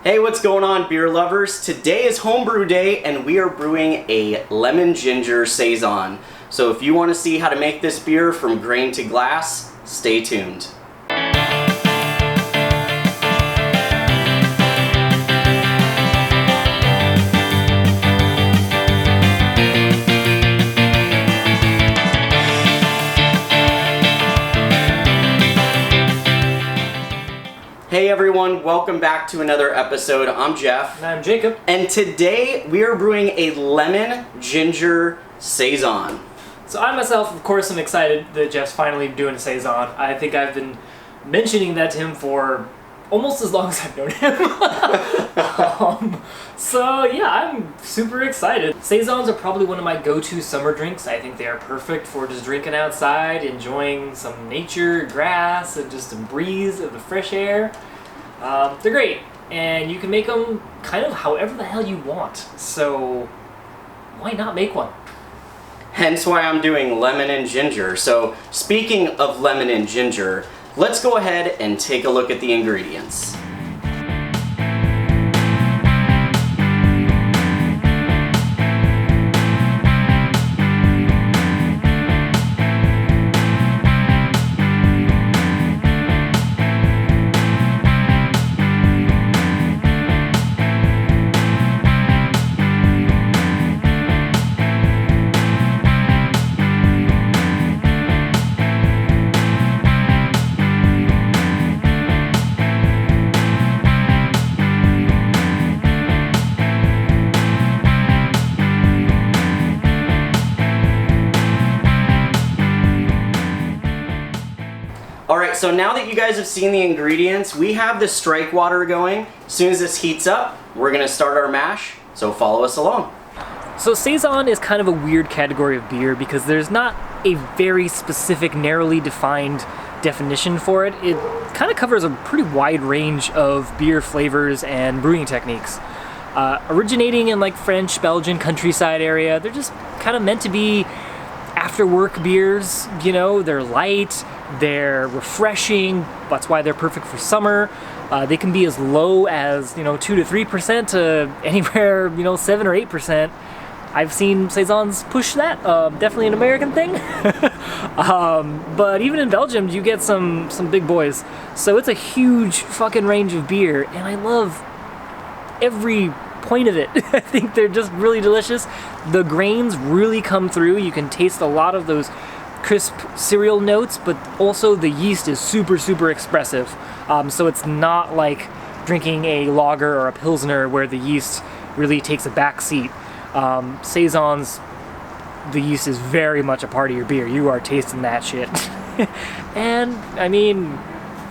Hey, what's going on, beer lovers? Today is Homebrew Day and we are brewing a Lemon Ginger Saison. So if you want to see how to make this beer from grain to glass, stay tuned. Hey everyone, welcome back to another episode. I'm Jeff. And I'm Jacob. And today we are brewing a Lemon Ginger Saison. So I myself, of course, am excited that Jeff's finally doing a Saison. I think I've been mentioning that to him for almost as long as I've known him. So yeah, I'm super excited. Saisons are probably one of my go-to summer drinks. I think they are perfect for just drinking outside, enjoying some nature, grass, and just a breeze of the fresh air. They're great, and you can make them kind of however the hell you want. So why not make one? Hence why I'm doing lemon and ginger. So speaking of lemon and ginger, let's go ahead and take a look at the ingredients. Alright, so now that you guys have seen the ingredients, we have the strike water going. As soon as this heats up, we're going to start our mash, so follow us along. So Saison is kind of a weird category of beer because there's not a very specific, narrowly defined definition for it. It kind of covers a pretty wide range of beer flavors and brewing techniques. Originating in like French, Belgian countryside area, they're just kind of meant to be after-work beers. You know, they're light, they're refreshing, that's why they're perfect for summer. They can be as low as, 2 to 3% to anywhere, 7 or 8%. I've seen Saisons push that, definitely an American thing. But even in Belgium, you get some big boys. So it's a huge fucking range of beer, and I love every point of it. I think they're just really delicious. The grains really come through. You can taste a lot of those crisp cereal notes, but also the yeast is super expressive. So it's not like drinking a lager or a Pilsner where the yeast really takes a back seat. Saisons, the yeast is very much a part of your beer. You are tasting that shit. And, I mean,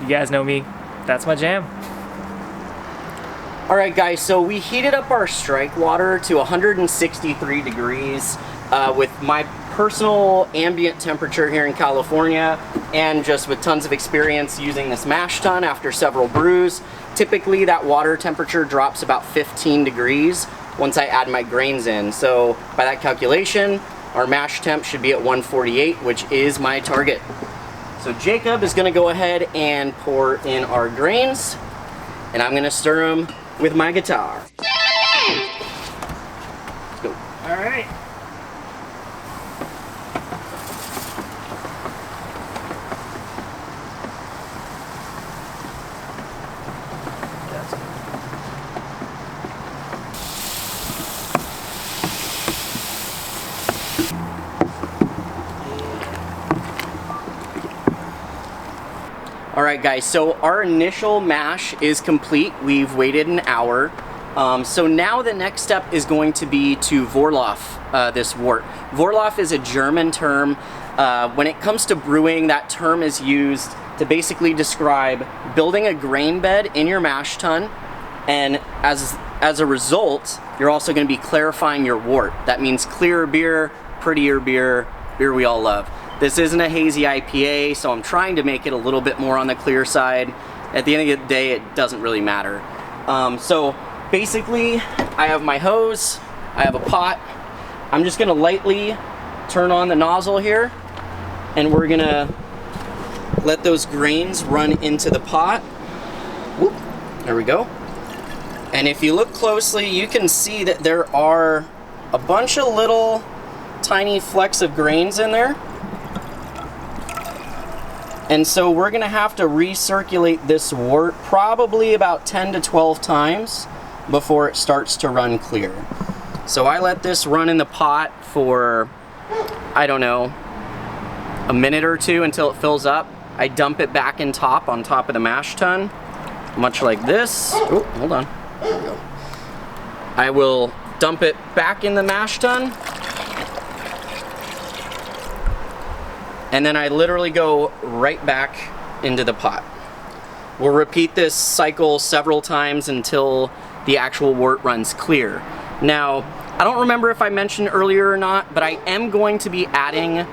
you guys know me. That's my jam. Alright guys, so we heated up our strike water to 163 degrees with my personal ambient temperature here in California, and just with tons of experience using this mash tun after several brews. Typically that water temperature drops about 15 degrees once I add my grains in. So by that calculation, our mash temp should be at 148, which is my target. So Jacob is going to go ahead and pour in our grains, and I'm going to stir them with my guitar. Let's go. All right. Alright guys, so our initial mash is complete. We've waited an hour. So now the next step is going to be to vorloff this wort. Vorloff is a German term. When it comes to brewing, that term is used to basically describe building a grain bed in your mash tun, and as a result, you're also going to be clarifying your wort. That means clearer beer, prettier beer, beer we all love. This isn't a hazy IPA, so I'm trying to make it a little bit more on the clear side. At the end of the day, it doesn't really matter. So basically, I have my hose, I have a pot. I'm just gonna lightly turn on the nozzle here, and we're gonna let those grains run into the pot. Whoop, there we go. And if you look closely, you can see that there are a bunch of little tiny flecks of grains in there. And so we're gonna have to recirculate this wort probably about 10 to 12 times before it starts to run clear. So I let this run in the pot for, I don't know, a minute or two until it fills up. I dump it back on top of the mash tun, much like this. Oh, hold on. There we go. I will dump it back in the mash tun. And then I literally go right back into the pot. We'll repeat this cycle several times until the actual wort runs clear. Now, I don't remember if I mentioned earlier or not, but I am going to be adding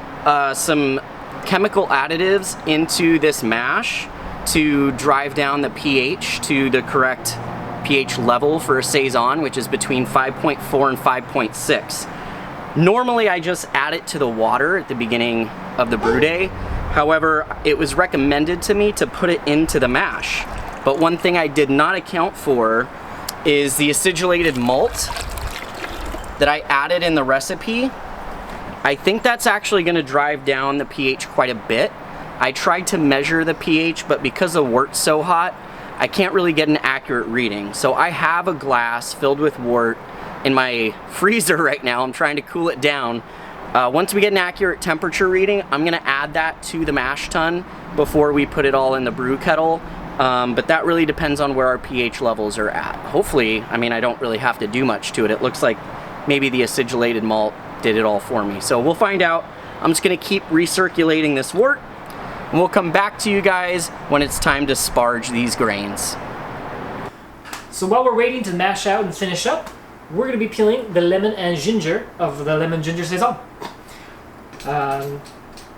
some chemical additives into this mash to drive down the pH to the correct pH level for a Saison, which is between 5.4 and 5.6. Normally I just add it to the water at the beginning of the brew day. However, it was recommended to me to put it into the mash. But one thing I did not account for is the acidulated malt that I added in the recipe. I think that's actually going to drive down the pH quite a bit. I tried to measure the pH, but because the wort's so hot, I can't really get an accurate reading. So I have a glass filled with wort in my freezer right now. I'm trying to cool it down. Once we get an accurate temperature reading, I'm gonna add that to the mash tun before we put it all in the brew kettle. But that really depends on where our pH levels are at. Hopefully, I mean, I don't really have to do much to it. It looks like maybe the acidulated malt did it all for me. So we'll find out. I'm just gonna keep recirculating this wort, and we'll come back to you guys when it's time to sparge these grains. So while we're waiting to mash out and finish up, we're going to be peeling the lemon and ginger of the Lemon Ginger Saison.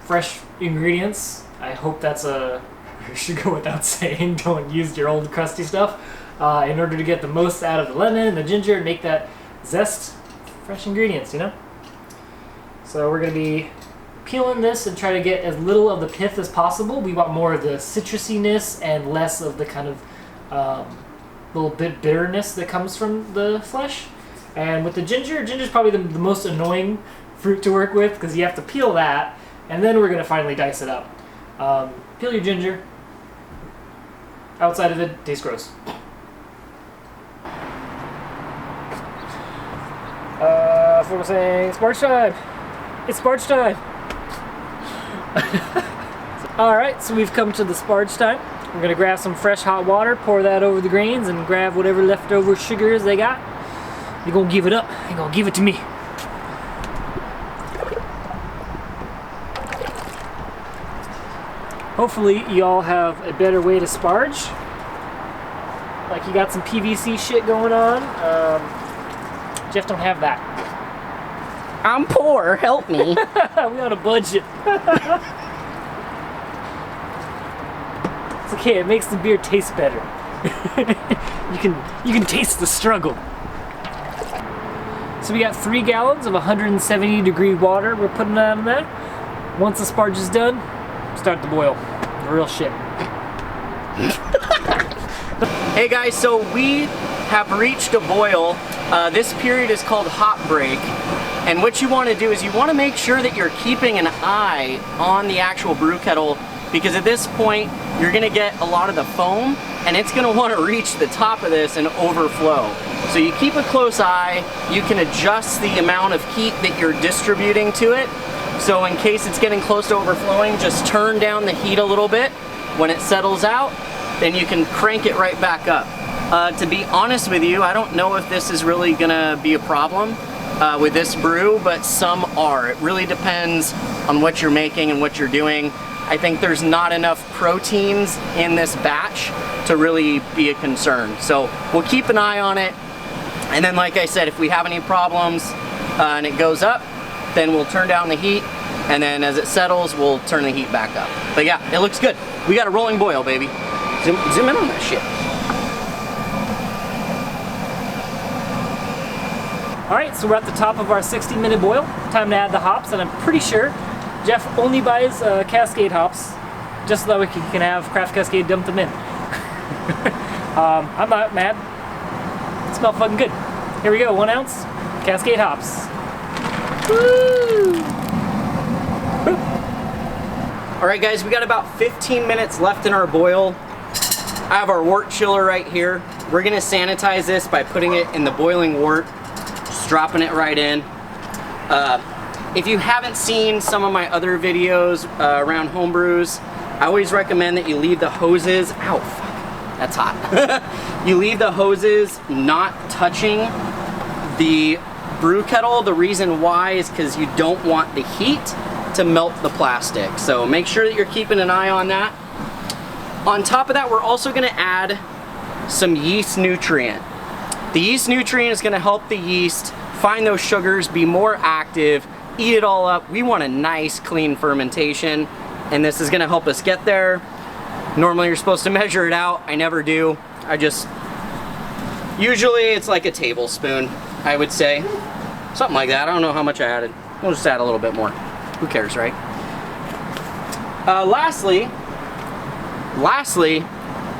Fresh ingredients. I hope that's a... I should go without saying, don't use your old crusty stuff. In order to get the most out of the lemon and the ginger and make that zest, fresh ingredients, you know? So we're going to be peeling this and try to get as little of the pith as possible. We want more of the citrusiness and less of the kind of little bit bitterness that comes from the flesh. And with the ginger's probably the most annoying fruit to work with because you have to peel that, and then we're going to finally dice it up. Peel your ginger. Outside of it, tastes gross. Focusing, sparge time! It's sparge time! Alright, so we've come to the sparge time. We're going to grab some fresh hot water, pour that over the grains, and grab whatever leftover sugars they got. You're gonna give it up. You're gonna give it to me. Hopefully you all have a better way to sparge. Like you got some PVC shit going on. Jeff don't have that. I'm poor, help me. We on a budget. It's okay, it makes the beer taste better. You can taste the struggle. So we got 3 gallons of 170 degree water we're putting on that. Once the sparge is done, start the boil. Real shit. Hey guys, so we have reached a boil. This period is called hot break. And what you want to do is you want to make sure that you're keeping an eye on the actual brew kettle, because at this point you're going to get a lot of the foam and it's going to want to reach the top of this and overflow. So you keep a close eye. You can adjust the amount of heat that you're distributing to it. So in case it's getting close to overflowing, just turn down the heat a little bit. When it settles out, then you can crank it right back up. To be honest with you, I don't know if this is really gonna be a problem with this brew, but some are. It really depends on what you're making and what you're doing. I think there's not enough proteins in this batch to really be a concern. So we'll keep an eye on it. And then like I said, if we have any problems and it goes up, then we'll turn down the heat. And then as it settles, we'll turn the heat back up. But yeah, it looks good. We got a rolling boil, baby. Zoom in on that shit. Alright, so we're at the top of our 60-minute boil. Time to add the hops, and I'm pretty sure Jeff only buys Cascade hops just so that we can have Craft Cascade dump them in. I'm not mad. Smell fucking good. Here we go, 1 ounce, Cascade hops. Woo! Woo. All right, guys, we got about 15 minutes left in our boil. I have our wort chiller right here. We're gonna sanitize this by putting it in the boiling wort, just dropping it right in. If you haven't seen some of my other videos around homebrews, I always recommend that you leave the hoses, ow, fuck, that's hot. You leave the hoses not touching the brew kettle. The reason why is because you don't want the heat to melt the plastic. So make sure that you're keeping an eye on that. On top of that, we're also gonna add some yeast nutrient. The yeast nutrient is gonna help the yeast find those sugars, be more active, eat it all up. We want a nice clean fermentation, and this is gonna help us get there. Normally you're supposed to measure it out. I never do. Usually it's like a tablespoon, I would say. Something like that. I don't know how much I added. We'll just add a little bit more. Who cares, right? Lastly,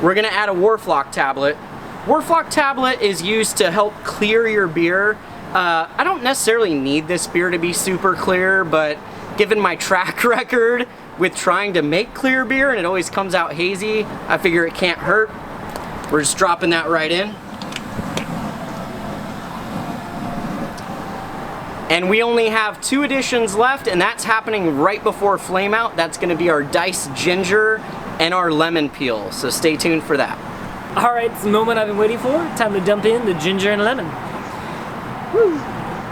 we're gonna add a Warflock tablet. Warflock tablet is used to help clear your beer. I don't necessarily need this beer to be super clear, but given my track record with trying to make clear beer and it always comes out hazy, I figure it can't hurt. We're just dropping that right in. And we only have 2 additions left, and that's happening right before Flameout. That's gonna be our diced ginger and our lemon peel, so stay tuned for that. All right, it's the moment I've been waiting for. Time to dump in the ginger and lemon. Woo.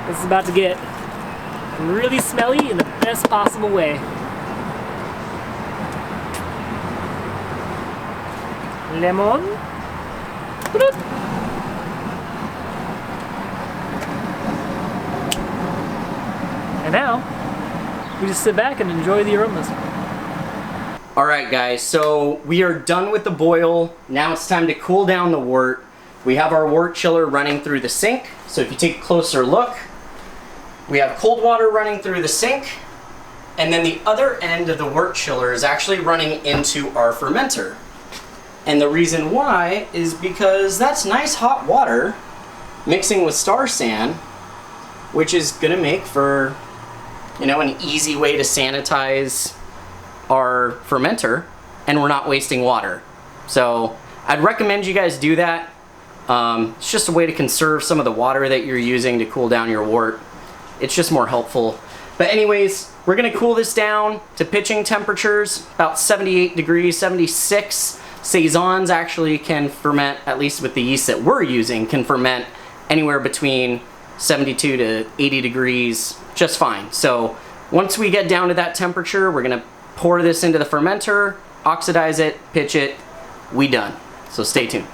This is about to get really smelly in the best possible way. Lemon. And now, we just sit back and enjoy the aromas. All right, guys, so we are done with the boil. Now it's time to cool down the wort. We have our wort chiller running through the sink. So if you take a closer look, we have cold water running through the sink, and then the other end of the wort chiller is actually running into our fermenter. And the reason why is because that's nice hot water mixing with star sand, which is gonna make for, you know, an easy way to sanitize our fermenter, and we're not wasting water. So I'd recommend you guys do that. It's just a way to conserve some of the water that you're using to cool down your wort. It's just more helpful. But anyways, we're gonna cool this down to pitching temperatures, about 78 degrees, 76. Saisons actually can ferment, at least with the yeast that we're using, can ferment anywhere between 72 to 80 degrees just fine. So once we get down to that temperature, we're gonna pour this into the fermenter, oxidize it, pitch it, we done. So stay tuned.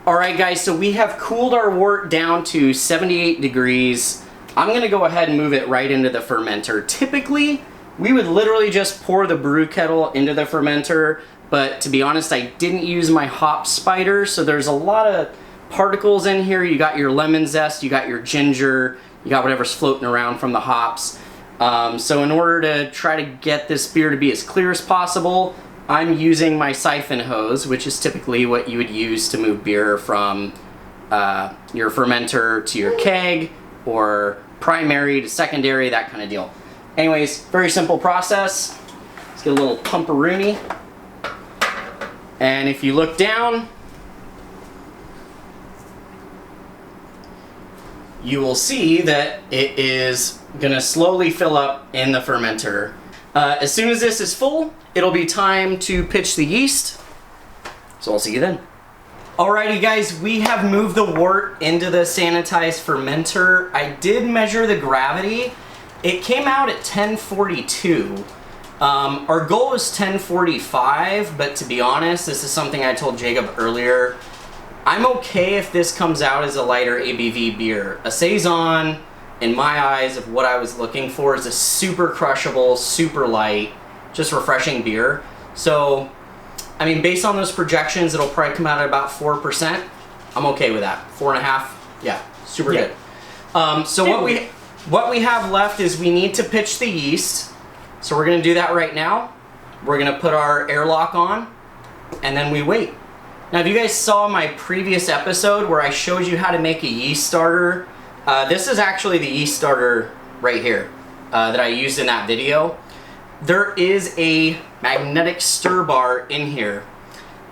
All right, guys, so we have cooled our wort down to 78 degrees. I'm gonna go ahead and move it right into the fermenter. Typically, we would literally just pour the brew kettle into the fermenter, but to be honest, I didn't use my hop spider, so there's a lot of particles in here. You got your lemon zest, you got your ginger, you got whatever's floating around from the hops. So in order to try to get this beer to be as clear as possible, I'm using my siphon hose, which is typically what you would use to move beer from your fermenter to your keg, or primary to secondary, that kind of deal. Anyways, very simple process. Let's get a little pumperoonie. And if you look down, you will see that it is gonna slowly fill up in the fermenter. As soon as this is full, it'll be time to pitch the yeast. So I'll see you then. Alrighty guys, we have moved the wort into the sanitized fermenter. I did measure the gravity. It came out at 1042. Our goal was 1045, but to be honest, this is something I told Jacob earlier. I'm okay if this comes out as a lighter ABV beer. A Saison, in my eyes, of what I was looking for, is a super crushable, super light, just refreshing beer. So, I mean, based on those projections, it'll probably come out at about 4%. I'm okay with that. 4.5, yeah, super good. So what we have left is we need to pitch the yeast. So we're gonna do that right now. We're gonna put our airlock on, and then we wait. Now, if you guys saw my previous episode where I showed you how to make a yeast starter, this is actually the yeast starter right here that I used in that video. There is a magnetic stir bar in here.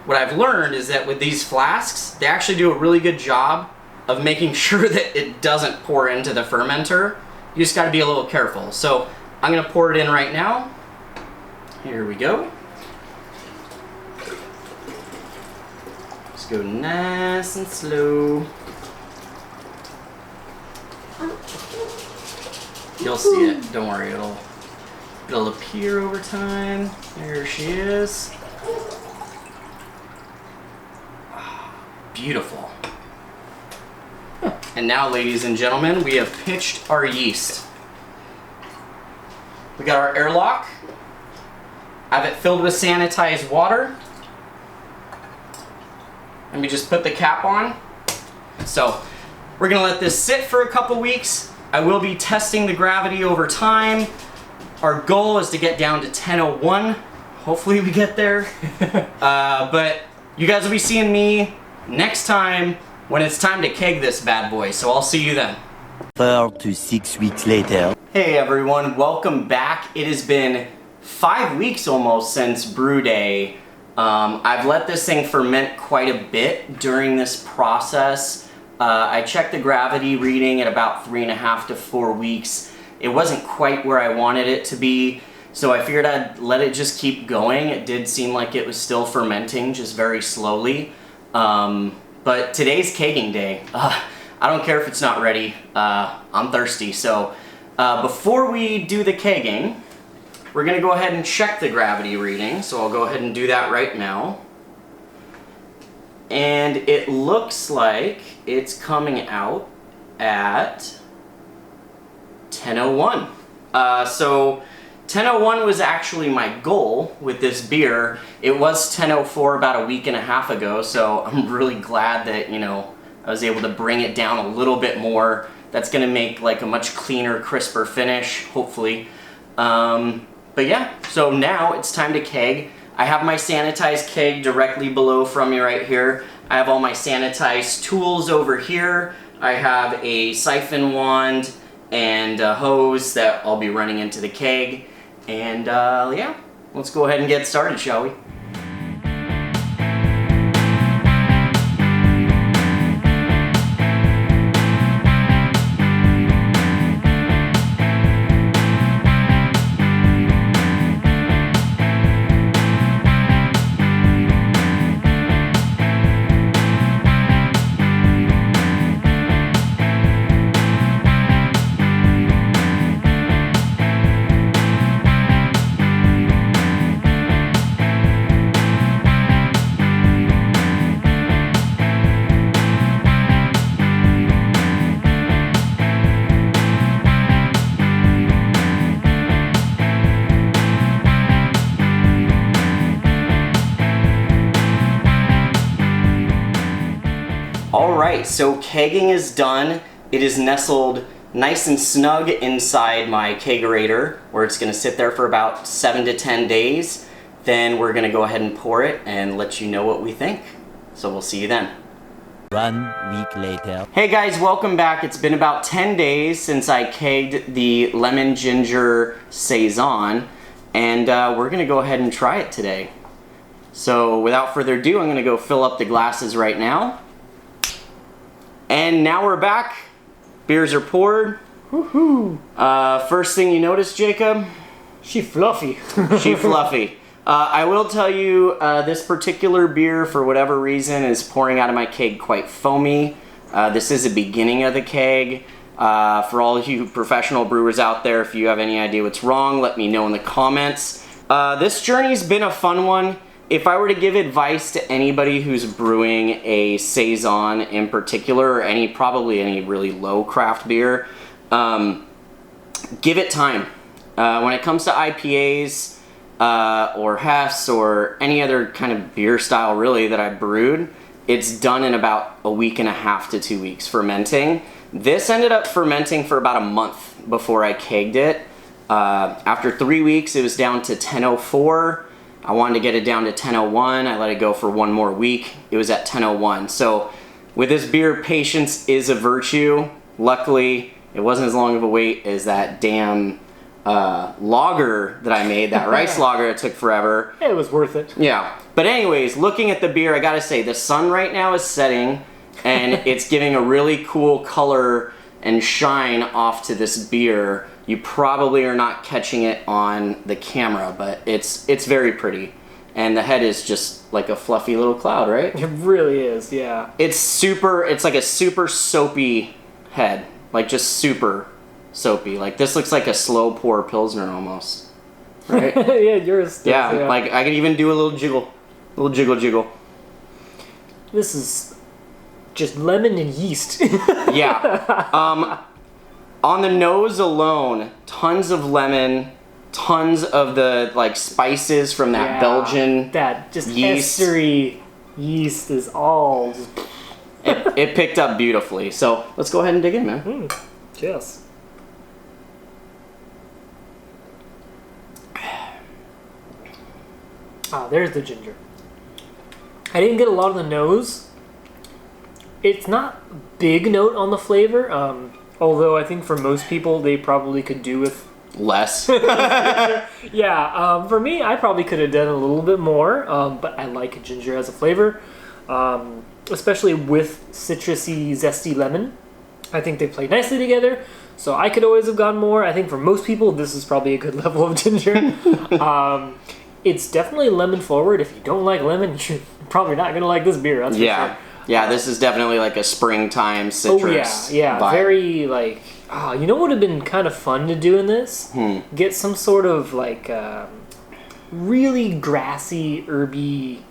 What I've learned is that with these flasks, they actually do a really good job of making sure that it doesn't pour into the fermenter. You just gotta be a little careful. So I'm gonna pour it in right now. Here we go. Just go nice and slow. You'll see it, don't worry, it'll appear over time. There she is. Beautiful. And now, ladies and gentlemen, we have pitched our yeast. We got our airlock. I have it filled with sanitized water. Let me just put the cap on. So we're gonna let this sit for a couple weeks. I will be testing the gravity over time. Our goal is to get down to 1001. Hopefully we get there. But you guys will be seeing me next time when it's time to keg this bad boy. So I'll see you then. 4 to 6 weeks later. Hey everyone, welcome back. It has been 5 weeks almost since brew day. I've let this thing ferment quite a bit during this process. I checked the gravity reading at about 3.5 to 4 weeks. It wasn't quite where I wanted it to be, so I figured I'd let it just keep going. It did seem like it was still fermenting, just very slowly. But today's kegging day. I don't care if it's not ready. I'm thirsty. So before we do the kegging, we're gonna go ahead and check the gravity reading. So I'll go ahead and do that right now. And it looks like it's coming out at 1001. So 1001 was actually my goal with this beer. It was 1004 about a week and a half ago, so I'm really glad that, you know, I was able to bring it down a little bit more. That's gonna make like a much cleaner, crisper finish, hopefully. But yeah, so now it's time to keg. I have my sanitized keg directly below from me right here. I have all my sanitized tools over here. I have a siphon wand and a hose that I'll be running into the keg. And yeah, let's go ahead and get started, shall we? Alright, so kegging is done. It is nestled nice and snug inside my kegerator, where it's going to sit there for about 7 to 10 days. Then we're going to go ahead and pour it and let you know what we think. So we'll see you then. 1 week later. Hey guys, welcome back. It's been about 10 days since I kegged the Lemon Ginger Saison, and we're going to go ahead and try it today. So without further ado, I'm going to go fill up the glasses right now. And now we're back. Beers are poured. Woohoo! First thing you notice, Jacob? She fluffy. She fluffy. I will tell you, this particular beer, for whatever reason, is pouring out of my keg quite foamy. This is the beginning of the keg. For all you professional brewers out there, if you have any idea what's wrong, let me know in the comments. This journey's been a fun one. If I were to give advice to anybody who's brewing a Saison in particular, or probably any really low craft beer, give it time. When it comes to IPAs or Hess or any other kind of beer style really that I brewed, it's done in about a week and a half to 2 weeks fermenting. This ended up fermenting for about a month before I kegged it. After 3 weeks, it was down to 1004. I wanted to get it down to 10:01. I let it go for one more week. It was at 10:01. So with this beer, patience is a virtue. Luckily, it wasn't as long of a wait as that damn lager that I made, that rice lager. It took forever. It was worth it. Yeah. But anyways, looking at the beer, I gotta say, the sun right now is setting, and it's giving a really cool color and shine off to this beer. You probably are not catching it on the camera, but it's very pretty. And the head is just like a fluffy little cloud, right? It really is, yeah. It's like a super soapy head. Like just super soapy. Like this looks like a slow pour Pilsner almost. Right? Yeah, yours does, yeah, like I can even do a little jiggle. A little jiggle jiggle. This is just lemon and yeast. Yeah. On the nose alone, tons of lemon, tons of the like spices from that Belgian that just yeast. estery yeast is all just... it picked up beautifully. So let's go ahead and dig in, man. Cheers. Ah, there's the ginger. I didn't get a lot of the nose. It's not a big note on the flavor, although I think for most people they probably could do with less. Yeah, for me I probably could have done a little bit more, but I like ginger as a flavor, especially with citrusy, zesty lemon. I think they play nicely together, so I could always have gone more. I think for most people this is probably a good level of ginger. It's definitely lemon forward. If you don't like lemon, you're probably not going to like this beer, that's for sure. Yeah, this is definitely like a springtime citrus. Oh yeah, vibe. Very like. You know what would have been kind of fun to do in this? Get some sort of like really grassy, herby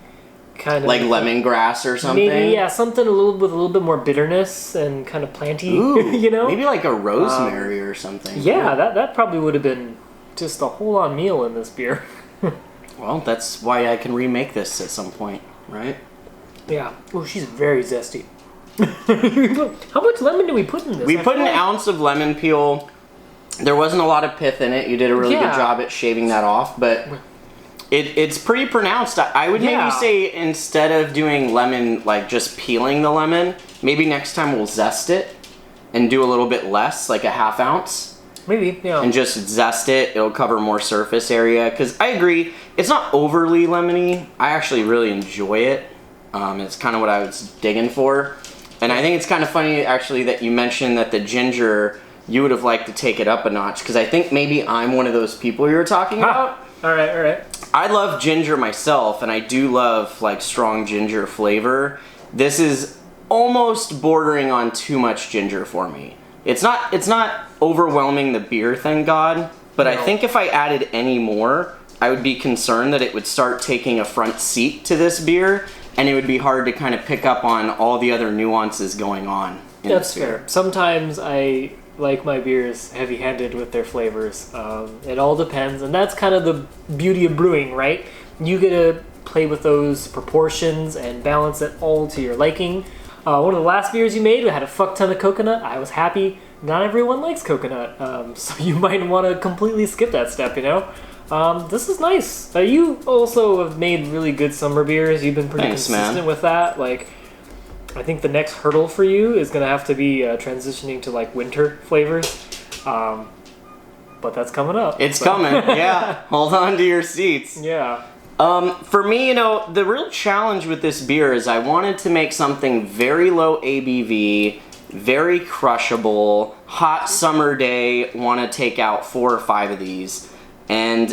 kind of like lemongrass or something. Maybe something with a little bit more bitterness and kind of planty. Ooh, you know, maybe like a rosemary or something. Yeah, that probably would have been just a whole on meal in this beer. Well, that's why I can remake this at some point, right? Yeah. Oh, she's very zesty. How much lemon do we put in this? We put an ounce of lemon peel. There wasn't a lot of pith in it. You did a really good job at shaving that off, but it's pretty pronounced. I would maybe say instead of doing lemon, like just peeling the lemon, maybe next time we'll zest it and do a little bit less, like a half ounce. Maybe, yeah. And just zest it. It'll cover more surface area. Because I agree, it's not overly lemony. I actually really enjoy it. It's kind of what I was digging for. And I think it's kind of funny, actually, that you mentioned that the ginger, you would have liked to take it up a notch. Because I think maybe I'm one of those people you were talking about. All right. I love ginger myself, and I do love like strong ginger flavor. This is almost bordering on too much ginger for me. It's not overwhelming the beer, thank God, but I think if I added any more, I would be concerned that it would start taking a front seat to this beer, and it would be hard to kind of pick up on all the other nuances going on. That's fair. Sometimes I like my beers heavy-handed with their flavors. It all depends, and that's kind of the beauty of brewing, right? You get to play with those proportions and balance it all to your liking. One of the last beers you made, we had a fuck ton of coconut. I was happy. Not everyone likes coconut, so you might want to completely skip that step, you know? This is nice. You also have made really good summer beers. You've been pretty consistent with that. Like, I think the next hurdle for you is going to have to be transitioning to like winter flavors. But that's coming up. It's coming, yeah. Hold on to your seats. Yeah. For me, you know, the real challenge with this beer is I wanted to make something very low ABV, very crushable, hot summer day, want to take out 4 or 5 of these. And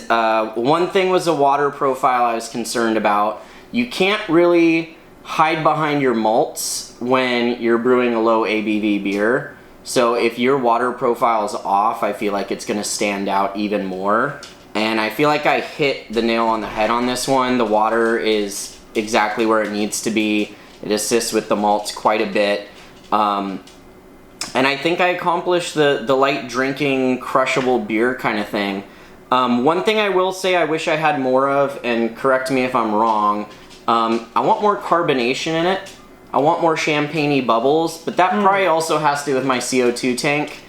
one thing was the water profile I was concerned about. You can't really hide behind your malts when you're brewing a low ABV beer. So if your water profile is off, I feel like it's going to stand out even more. And I feel like I hit the nail on the head on this one. The water is exactly where it needs to be. It assists with the malts quite a bit. And I think I accomplished the light drinking, crushable beer kind of thing. One thing I will say I wish I had more of, and correct me if I'm wrong, I want more carbonation in it. I want more champagne-y bubbles, but that probably also has to do with my CO2 tank.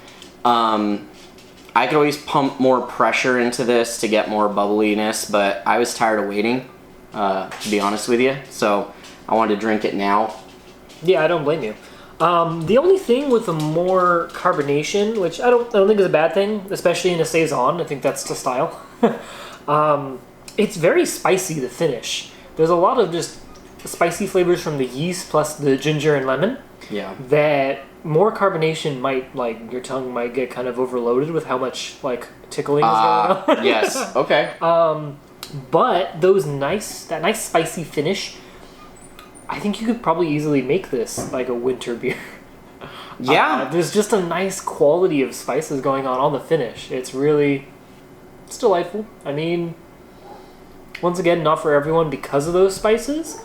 I could always pump more pressure into this to get more bubbliness, but I was tired of waiting, to be honest with you. So I wanted to drink it now. Yeah, I don't blame you. The only thing with the more carbonation, which I don't think is a bad thing, especially in a Saison, I think that's the style. It's very spicy, the finish. There's a lot of just spicy flavors from the yeast plus the ginger and lemon. Yeah. That more carbonation might, like, your tongue might get kind of overloaded with how much, like, tickling is going on. Yes, okay. But that nice spicy finish, I think you could probably easily make this like a winter beer. Yeah. There's just a nice quality of spices going on the finish. It's delightful. I mean, once again, not for everyone because of those spices,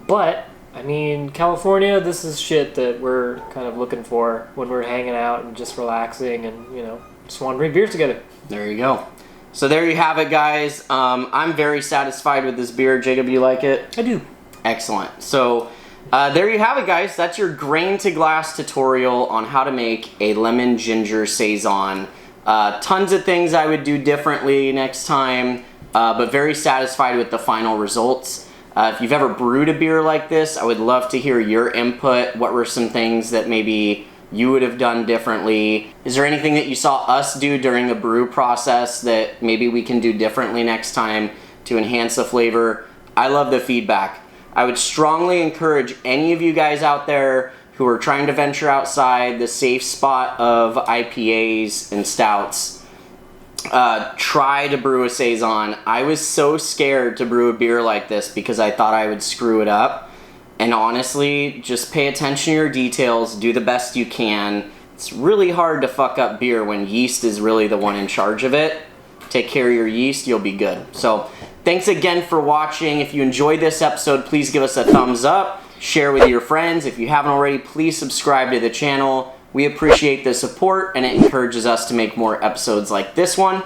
but I mean, California, this is shit that we're kind of looking for when we're hanging out and just relaxing and, you know, just want to drink beers together. There you go. So there you have it, guys. I'm very satisfied with this beer. Jacob, you like it? I do. Excellent. So there you have it, guys. That's your grain to glass tutorial on how to make a lemon ginger saison. Tons of things I would do differently next time, but very satisfied with the final results. If you've ever brewed a beer like this, I would love to hear your input. What were some things that maybe you would have done differently? Is there anything that you saw us do during the brew process that maybe we can do differently next time to enhance the flavor? I love the feedback. I would strongly encourage any of you guys out there who are trying to venture outside the safe spot of IPAs and stouts, try to brew a Saison. I was so scared to brew a beer like this because I thought I would screw it up. And honestly, just pay attention to your details, do the best you can. It's really hard to fuck up beer when yeast is really the one in charge of it. Take care of your yeast, you'll be good. So thanks again for watching. If you enjoyed this episode, please give us a thumbs up, share with your friends. If you haven't already, please subscribe to the channel. We appreciate the support and it encourages us to make more episodes like this one.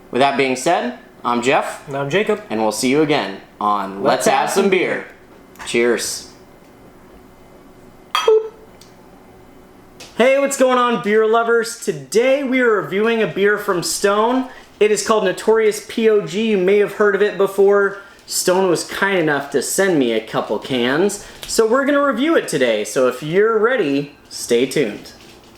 With that being said, I'm Jeff. And I'm Jacob. And we'll see you again on Let's Have Some Beer. Cheers. Boop. Hey, what's going on, beer lovers? Today we are reviewing a beer from Stone. It is called Notorious POG. You may have heard of it before. Stone was kind enough to send me a couple cans, so we're going to review it today. So if you're ready, stay tuned.